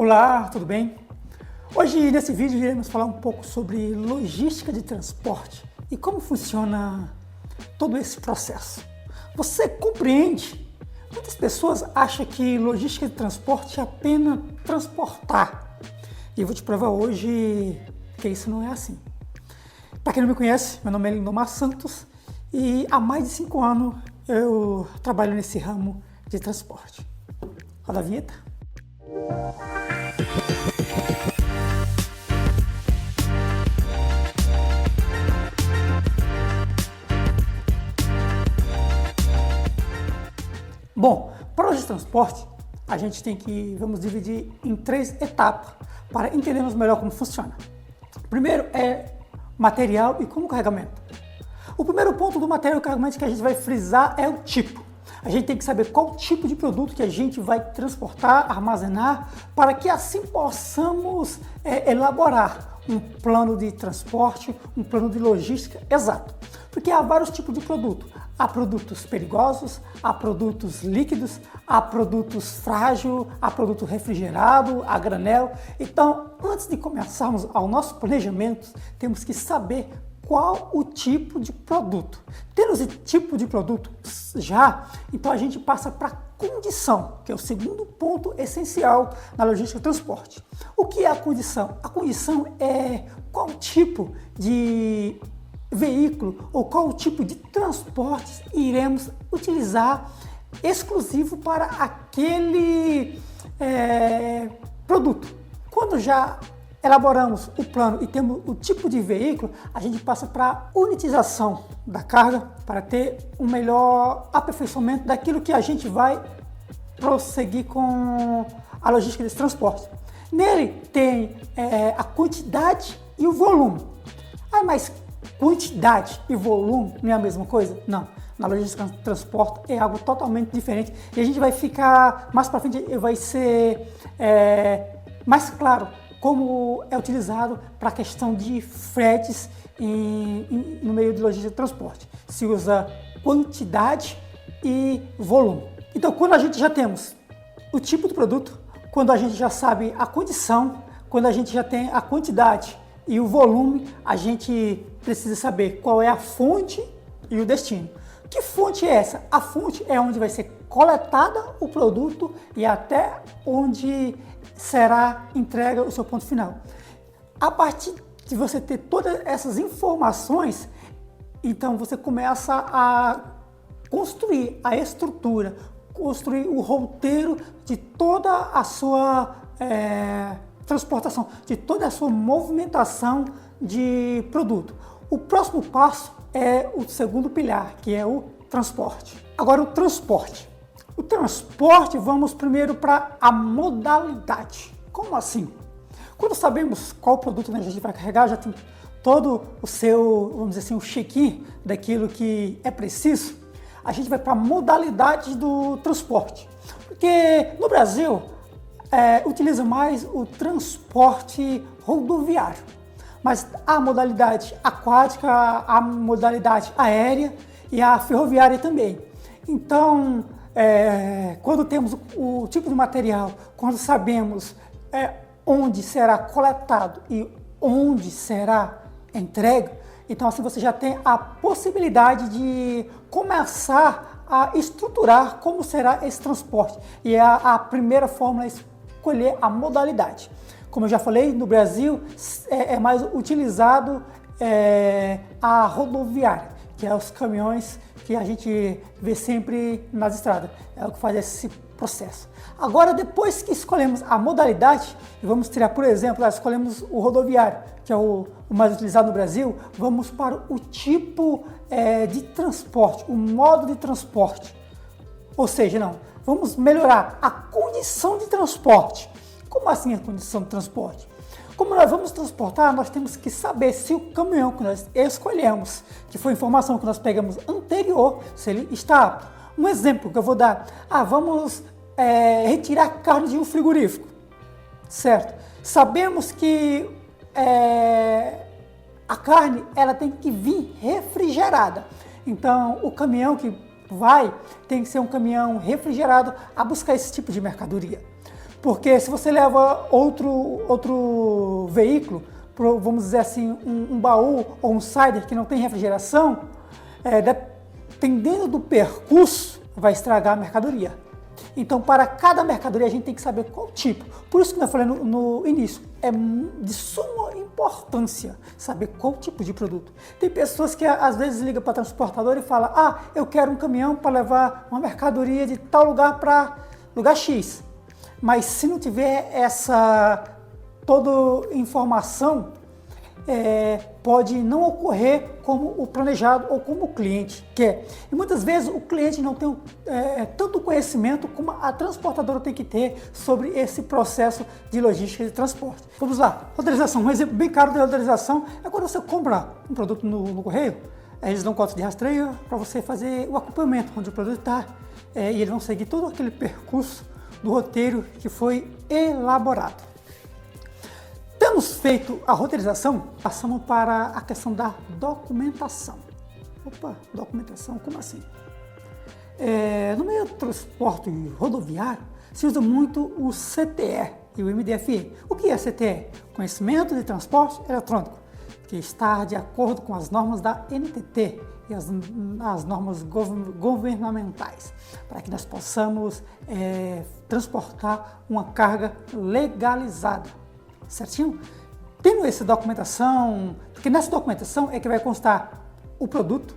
Olá, tudo bem? Hoje nesse vídeo iremos falar um pouco sobre logística de transporte e como funciona todo esse processo. Você compreende? Muitas pessoas acham que logística de transporte é apenas transportar. E eu vou te provar hoje que isso não é assim. Para quem não me conhece, meu nome é Lindomar Santos e há mais de 5 anos eu trabalho nesse ramo de transporte. Roda a vinheta. Bom, para o transporte, a gente vamos dividir em 3 etapas para entendermos melhor como funciona. Primeiro é material e como carregamento. O primeiro ponto do material e carregamento que a gente vai frisar é o tipo. A gente tem que saber qual tipo de produto que a gente vai transportar, armazenar, para que assim possamos elaborar um plano de transporte, um plano de logística exato. Porque há vários tipos de produto. Há produtos perigosos, há produtos líquidos, há produtos frágeis, há produto refrigerado, a granel. Então, antes de começarmos ao nosso planejamento, temos que saber qual o tipo de produto. Tendo esse tipo de produto já, então a gente passa para a condição, que é o segundo ponto essencial na logística de transporte. O que é a condição? A condição é qual tipo de veículo ou qual tipo de transportes iremos utilizar exclusivo para aquele produto. Quando já elaboramos o plano e temos o tipo de veículo, a gente passa para a unitização da carga para ter um melhor aperfeiçoamento daquilo que a gente vai prosseguir com a logística desse transporte. Nele tem a quantidade e o volume. Mas quantidade e volume não é a mesma coisa? Não. Na logística de transporte é algo totalmente diferente e a gente vai ficar mais para frente, vai ser mais claro como é utilizado para a questão de fretes no meio de logística de transporte. Se usa quantidade e volume. Então, quando a gente já temos o tipo do produto, quando a gente já sabe a condição, quando a gente já tem a quantidade e o volume, a gente precisa saber qual é a fonte e o destino. Que fonte é essa? A fonte é onde vai ser coletada o produto e até onde será entregue o seu ponto final. A partir de você ter todas essas informações, então você começa a construir a estrutura, construir o roteiro de toda a sua transportação, de toda a sua movimentação de produto. O próximo passo é o segundo pilar, que é o transporte. Agora o transporte. O transporte, vamos primeiro para a modalidade. Como assim? Quando sabemos qual produto a gente vai carregar, já tem todo o seu, vamos dizer assim, o check-in daquilo que é preciso, a gente vai para a modalidade do transporte. Porque no Brasil, utiliza mais o transporte rodoviário. Mas há a modalidade aquática, a modalidade aérea e a ferroviária também. Então, quando temos o tipo de material, quando sabemos onde será coletado e onde será entregue, então assim você já tem a possibilidade de começar a estruturar como será esse transporte. E a primeira forma é escolher a modalidade. Como eu já falei, no Brasil é mais utilizado a rodoviária, que é os caminhões que a gente vê sempre nas estradas. É o que faz esse processo. Agora, depois que escolhemos a modalidade, e vamos tirar, por exemplo, escolhemos o rodoviário, que é o mais utilizado no Brasil, vamos para o tipo de transporte, o modo de transporte. Ou seja, vamos melhorar a condição de transporte. Como assim a condição de transporte? Como nós vamos transportar, nós temos que saber se o caminhão que nós escolhemos, que foi a informação que nós pegamos anterior, se ele está apto. Um exemplo que eu vou dar, vamos retirar carne de um frigorífico, certo? Sabemos que a carne ela tem que vir refrigerada, então o caminhão que tem que ser um caminhão refrigerado a buscar esse tipo de mercadoria. Porque se você leva outro veículo, vamos dizer assim, um baú ou um Sider que não tem refrigeração, dependendo do percurso, vai estragar a mercadoria. Então, para cada mercadoria, a gente tem que saber qual tipo. Por isso que eu falei no início, é de suma importância saber qual tipo de produto. Tem pessoas que às vezes ligam para a transportadora e falam: ah, eu quero um caminhão para levar uma mercadoria de tal lugar para lugar X. Mas se não tiver toda informação, pode não ocorrer como o planejado ou como o cliente quer. E muitas vezes o cliente não tem tanto conhecimento como a transportadora tem que ter sobre esse processo de logística de transporte. Vamos lá, roteirização. Um exemplo bem caro de roteirização é quando você compra um produto no correio, eles dão cota de rastreio para você fazer o acompanhamento onde o produto está, e eles vão seguir todo aquele percurso do roteiro que foi elaborado. Temos feito a roteirização, passamos para a questão da documentação. Opa, documentação, como assim? No meio do transporte rodoviário, se usa muito o CTE e o MDFE. O que é CTE? Conhecimento de Transporte Eletrônico, que está de acordo com as normas da NTT e as normas governamentais, para que nós possamos transportar uma carga legalizada. Certinho? Tendo essa documentação, porque nessa documentação é que vai constar o produto,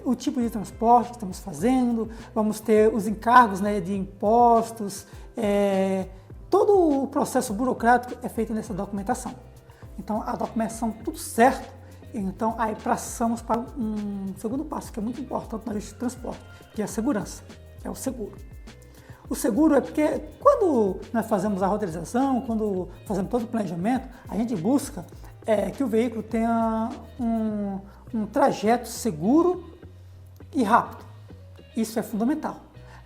o tipo de transporte que estamos fazendo, vamos ter os encargos, né, de impostos, todo o processo burocrático é feito nessa documentação. Então, a documentação tudo certo, então aí passamos para um segundo passo, que é muito importante na logística de transporte, que é a segurança, é o seguro. O seguro é porque quando nós fazemos a roteirização, quando fazemos todo o planejamento, a gente busca que o veículo tenha um trajeto seguro e rápido. Isso é fundamental.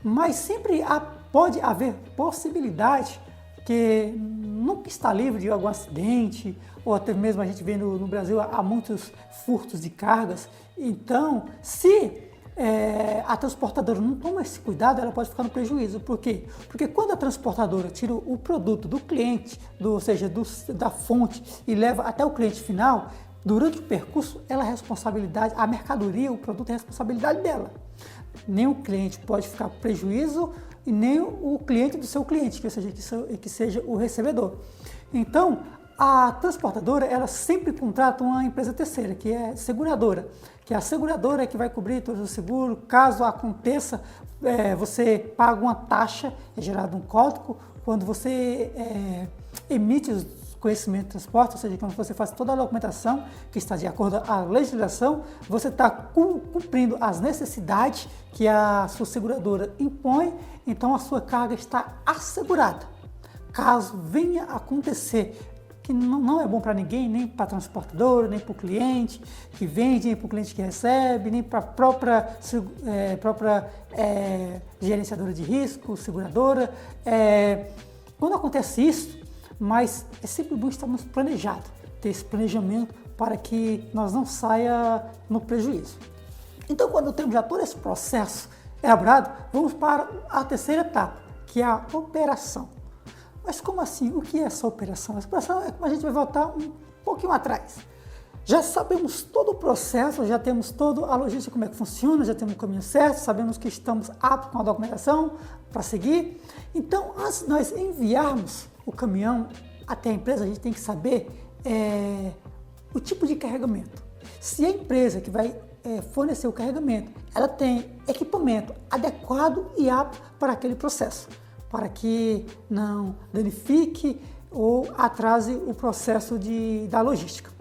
Mas sempre pode haver possibilidade que nunca está livre de algum acidente, ou até mesmo a gente vê no Brasil há muitos furtos de cargas. Então, se a transportadora não toma esse cuidado, ela pode ficar no prejuízo. Por quê? Porque quando a transportadora tira o produto do cliente, ou seja, da fonte, e leva até o cliente final, durante o percurso, ela é responsabilidade, a mercadoria, o produto é responsabilidade dela. Nem o cliente pode ficar prejuízo e nem o cliente do seu cliente, que seja o recebedor. Então, a transportadora, ela sempre contrata uma empresa terceira, que é seguradora, que é a seguradora que vai cobrir todo o seguro. Caso aconteça, você paga uma taxa, é gerado um código, quando você emite os conhecimentos de transporte, ou seja, quando você faz toda a documentação que está de acordo com a legislação, você está cumprindo as necessidades que a sua seguradora impõe, então a sua carga está assegurada. Caso venha a acontecer, que não é bom para ninguém, nem para a transportadora, nem para o cliente que vende, nem para o cliente que recebe, nem para a própria gerenciadora de risco, seguradora. Quando acontece isso, mas é sempre bom estarmos planejados, ter esse planejamento para que nós não saia no prejuízo. Então, quando temos já todo esse processo elaborado, vamos para a terceira etapa, que é a operação. Mas como assim? O que é essa operação? Essa operação é como a gente vai voltar um pouquinho atrás. Já sabemos todo o processo, já temos toda a logística, como é que funciona, já temos o caminho certo, sabemos que estamos aptos com a documentação para seguir. Então, antes de nós enviarmos o caminhão até a empresa, a gente tem que saber o tipo de carregamento. Se a empresa que vai fornecer o carregamento, ela tem equipamento adequado e apto para aquele processo, para que não danifique ou atrase o processo da logística.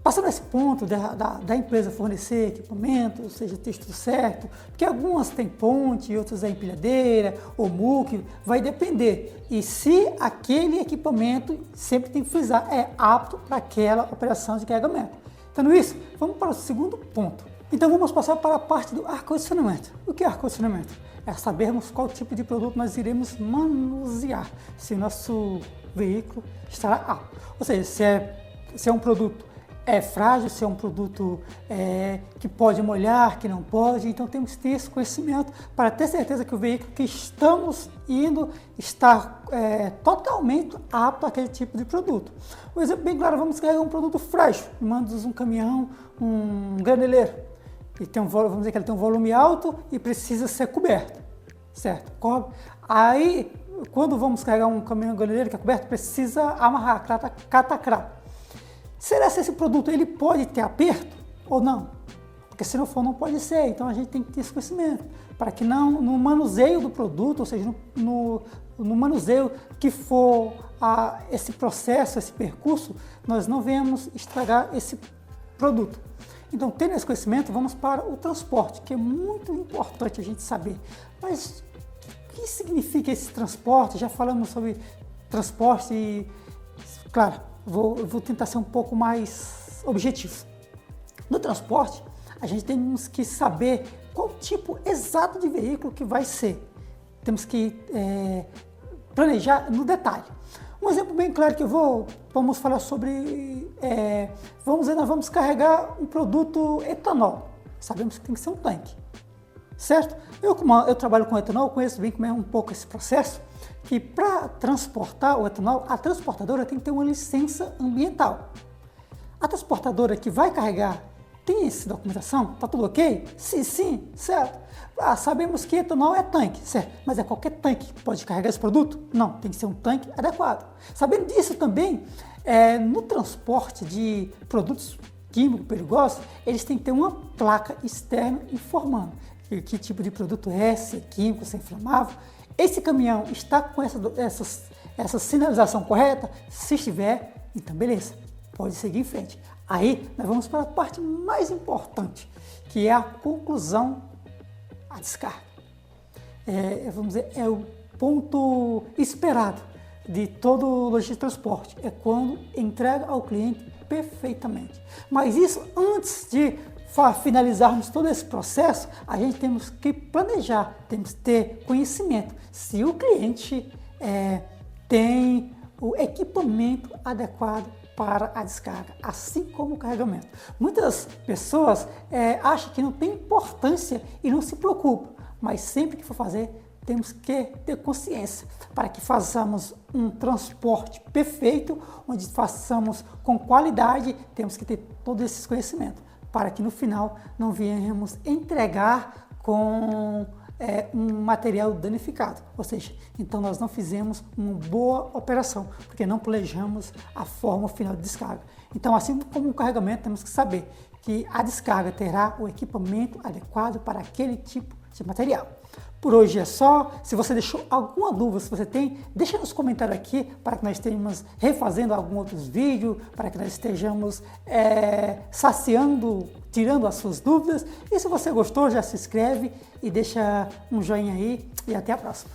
Passando esse ponto da empresa fornecer equipamento, ou seja, ter tudo certo, porque algumas têm ponte, outras é empilhadeira ou muque, vai depender. E se aquele equipamento, sempre tem que frisar, é apto para aquela operação de carregamento. Então, isso, vamos para o segundo ponto. Então, vamos passar para a parte do ar-condicionamento. O que é ar-condicionamento? É sabermos qual tipo de produto nós iremos manusear, se o nosso veículo estará apto. Ou seja, se é um produto é frágil, se é um produto que pode molhar, que não pode. Então temos que ter esse conhecimento para ter certeza que o veículo que estamos indo está totalmente apto àquele tipo de produto. Um exemplo bem claro, vamos carregar um produto frágil, mandamos um caminhão, um graneleiro, e tem vamos dizer que ele tem um volume alto e precisa ser coberto, certo? Cobre. Aí, quando vamos carregar um caminhão graneleiro que é coberto, precisa amarrar, catacrá. Será que esse produto ele pode ter aperto ou não? Porque se não for, não pode ser. Então a gente tem que ter esse conhecimento para que não, no manuseio do produto, ou seja, no manuseio que for esse processo, esse percurso, nós não venhamos estragar esse produto. Então, tendo esse conhecimento, vamos para o transporte, que é muito importante a gente saber. Mas o que significa esse transporte? Já falamos sobre transporte e, claro, vou tentar ser um pouco mais objetivo. No transporte, a gente temos que saber qual tipo exato de veículo que vai ser. Temos que planejar no detalhe. Um exemplo bem claro que vamos falar sobre, nós vamos carregar um produto etanol. Sabemos que tem que ser um tanque, certo? Como eu trabalho com etanol, conheço bem como é um pouco esse processo, que para transportar o etanol, a transportadora tem que ter uma licença ambiental. A transportadora que vai carregar tem essa documentação? Está tudo ok? Sim, certo. Sabemos que etanol é tanque, certo? Mas é qualquer tanque que pode carregar esse produto? Não, tem que ser um tanque adequado. Sabendo disso também, no transporte de produtos químicos perigosos, eles têm que ter uma placa externa informando que tipo de produto é, se é químico, se é inflamável. Esse caminhão está com essa sinalização correta? Se estiver, então beleza, pode seguir em frente. Aí nós vamos para a parte mais importante, que é a conclusão, a descarga. Vamos dizer, é o ponto esperado de todo logística de transporte, é quando entrega ao cliente perfeitamente. Mas isso, antes de finalizarmos todo esse processo, a gente temos que planejar, temos que ter conhecimento se o cliente tem o equipamento adequado para a descarga, assim como o carregamento. Muitas pessoas acham que não tem importância e não se preocupam, mas sempre que for fazer, temos que ter consciência para que façamos um transporte perfeito, onde façamos com qualidade, temos que ter todos esses conhecimentos, para que no final não venhamos entregar com um material danificado, ou seja, então nós não fizemos uma boa operação, porque não planejamos a forma final de descarga. Então, assim como o carregamento, temos que saber que a descarga terá o equipamento adequado para aquele tipo de material. Por hoje é só. Se você deixou alguma dúvida, se você tem, deixa nos comentários aqui para que nós estejamos refazendo alguns outros vídeos, para que nós estejamos saciando, tirando as suas dúvidas. E se você gostou, já se inscreve e deixa um joinha aí e até a próxima.